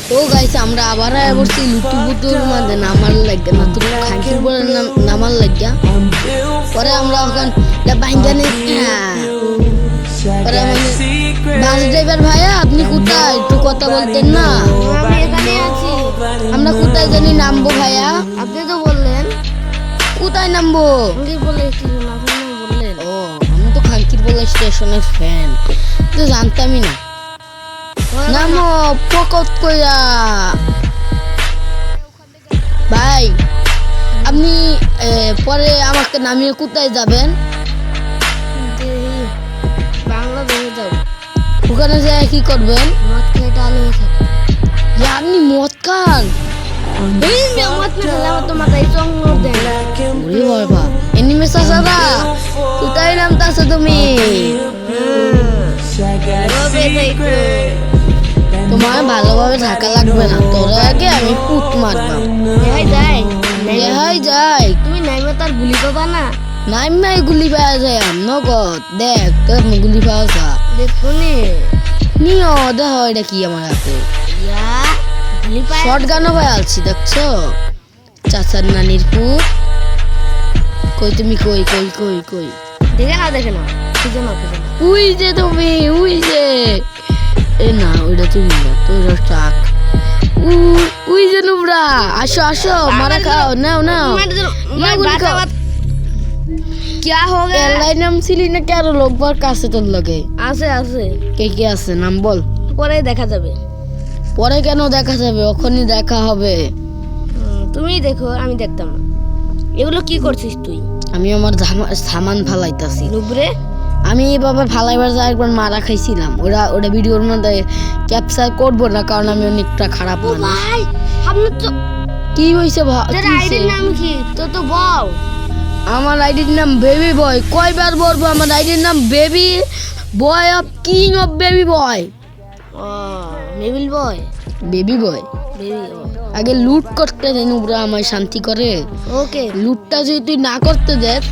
তো গাইস আমরা আবার বসছি লুটুপুতুর মধ্যে নামার লাগে না তো খাইছির বলে নামার লাগে পরে আমরা ওখান বাইঙ্গানে পরে মানে বাস ড্রাইভার ভাইয়া আপনি কোথায় একটু কথা বলতেন না। আমি এখানে আছি। আমরা কোথায় জানি নামবো ভাইয়া? আপনি তো বললেন কোথায় নামবো? খাঙ্কির বলে স্টেশন, আপনি বললেন। ও আমি তো খাঙ্কির বলে স্টেশনের ফ্যান, তো জানতামই না। নামো পকত কইরা ভাই আপনি পরে আমাকে নামিয়ে কোথায় যাবেন? বাংলাদেশে যাও। ওখানে যেয়ে কি করবেন? মদ খেয়ে ডাল হয়ে থাকে। যে আপনি মদ খান? মদ খেলে আমার তো মাথায় চঙ্গর দেয়। ওরে বাবা এনিমে চাচারা কোথায় নামতাছো তুমি? তোমার ভালোভাবে থাকা লাগবে না, তোর আগে আমি পুত মারতাম। যাই তুমি নাইমে তার গুলি পাবা না। নাই গুলি পাওয়া যায় নগদ। দেখ তোর গুলি পাওয়া যা দেখুনি নিও দেখ এটা কি আমার হাতে গুলি পায়। শর্ট গানও পাই আলছি দেখছো? চাচার নানির পুত কই তুমি কই কই কই কই দেখে না খুঁজে না। উই যে তুমি উই যে এ না ওইটা তুমি না তোর টাক উই যে নুবরা আসো মারা খাও নাও क्या हो गया? এলাই নাম ছিলি না কারো লোকবার কাছে তোর লগে আছে কে আছে নাম বল। পরে দেখা যাবে। পরে কেন দেখা যাবে? ওখানেই দেখা হবে। তুমি দেখো আমি দেখতাম না। এগুলো কি করছিস তুই? আমি আমার সামান ফালাইতাছি। নুবরে আমি এভাবে ফালাইবার যা একবার মারা খাইছিলাম। ওটা ভিডিওর মধ্যে ক্যাপচার করবো না কারণ আমি অনেকটা খারাপ মানুষ। ভাই আপনি তো কি হইছে তোর আইডির নাম কি তো বল। আমার আইডির নাম বেবি বয়। কয়বার বলবো? আমার আইডির নাম baby boy of king of baby boy. Baby boy baby বয় আগে লুট করতে দেন ওরা আমায় শান্তি করে। ওকে লুটটা যদি তুই না করতে দেখ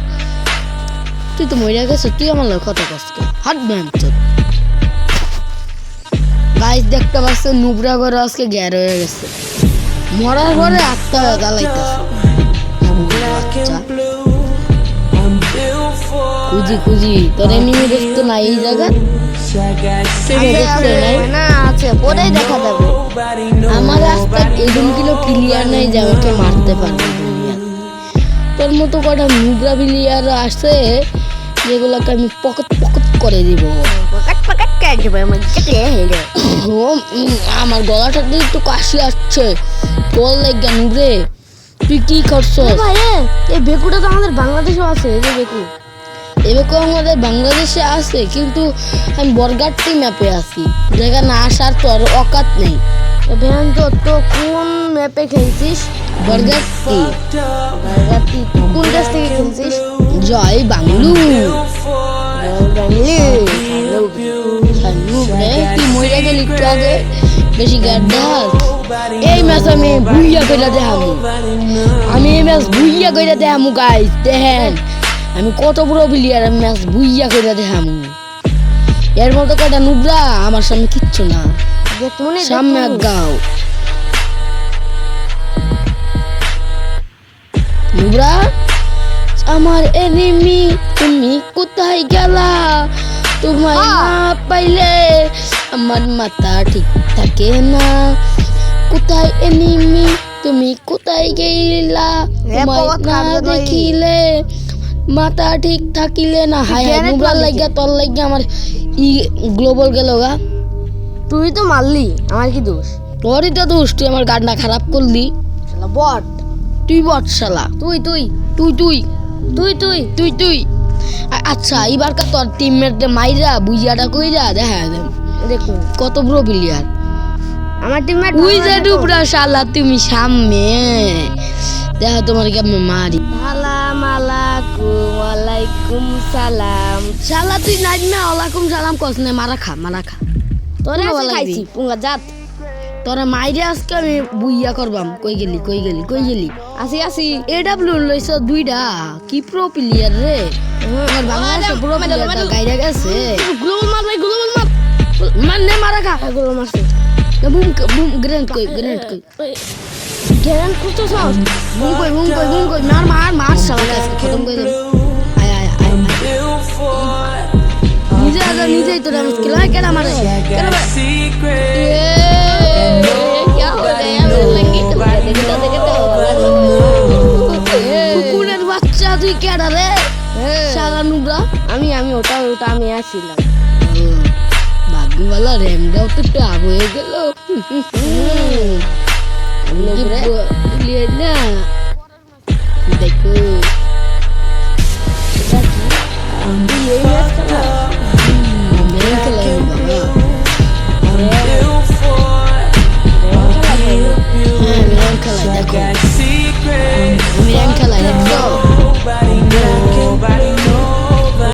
তুই তো মরে গেছ। তুই আমার লোক কত কষ্ট হাট ব্যায়াম তোর গাইস দেখতে পাচ্ছে নুবরা করে আজকে গ্যার হয়ে গেছে। মরার পরে আত্মা জ্বালাইতেছে। খুঁজি তোর এনিমি দেখতো না এই জায়গা না আছে পরেই দেখা যাবে। আমার রাস্তা এরকম কিলো ক্লিয়ার নাই যে আমাকে মারতে পারবে। তোর মতো কটা নুবরা বিলিয়ার আছে যেগুলোকে আমি পকেট করে দিব। আমার গলাটাতে একটু কাশি আসছে। তোর লেগে নুবরে তুই কি করছো? এই বেকুটা তো আমাদের বাংলাদেশেও আছে। এই যে বেকু এরকম আমাদের বাংলাদেশে আছে কিন্তু আমি বরগাটি ম্যাপে আছি যেখানে আসার তোর অকাত নেই। তো কোন ম্যাপে খেলছিস? বরগাটি কোন দেশ থেকে খেলছিস? জয় বাংলু তুই মরে গেলি একটু আগে বেশি গাড্ডাস। এই ম্যাচ আমি ভুইয়া কইরা দেখামু। গাইস দেখেন আমি কত বড় প্লেয়ার। আমি ম্যাচ ভুইয়া কইরা দেখামু। এর মতো কয়টা নুবরা আমার সামনে কিচ্ছু না। সামনে গাও নুবরা আমার এনিমি তুমি কোথায় গেলা? তোমায় না পাইলে আমার মাথা ঠিক থাকে না। কোথায় এনিমি তুমি কোথায় গেলা? তোমায় না দেখিলে মাথা ঠিক থাকিলে না। হাই নুবরা লাগিয়া তোর লাগিয়া আমার গ্লোবাল গেল গা। তুই তো মারলি, আমার কি দোষ? তোরই তো দোষ, তুই আমার গানটা খারাপ করলি। বট তুই বট শালা। তুই আচ্ছা এবার কা তোর টিমমেট মাইরা বুইয়াটা কইরা দেখা দেখুন কত বড় প্লেয়ার আমার টিমমেট। উই যে ডুবরা শালা তুমি সামনে দেখা তোমার কি আমি মারি। ওয়ালাইকুম সালাম। শালা তুই নাইমা ওয়ালাইকুম সালাম কস না। মারা খা তোরে খাইছি পুঙ্গা জাত। তোরা মাইরে আজকে আমি বুইয়া করবাম। কই গেলি আসি এডব্লিউ লইছ দুইটা। কি প্রো প্লেয়ার রে আমার বাংলাদেশে প্রো প্লেয়ার গাইরা গেছে। গ্লোবাল মার ভাই, গ্লোবাল মার। মানে মারা খা গ্লোবাল মারছে। বুম গ্রেনেড কই গ্যারান করতে চাস বুম কই মার শালা কাছে খতম করে দে আয় নিজেই তো ড্যামেজ কিলা কেডা মারে কেডা মারে क्या हो गया लंगी देखते কুকুরের বাচ্চা তুই কেডা রে শালা নুবরা আমি ওটা আমি আসছিলাম ভাগ্যওয়ালা র্যামটাও তো একটু আগ হয়ে গেল না দেখো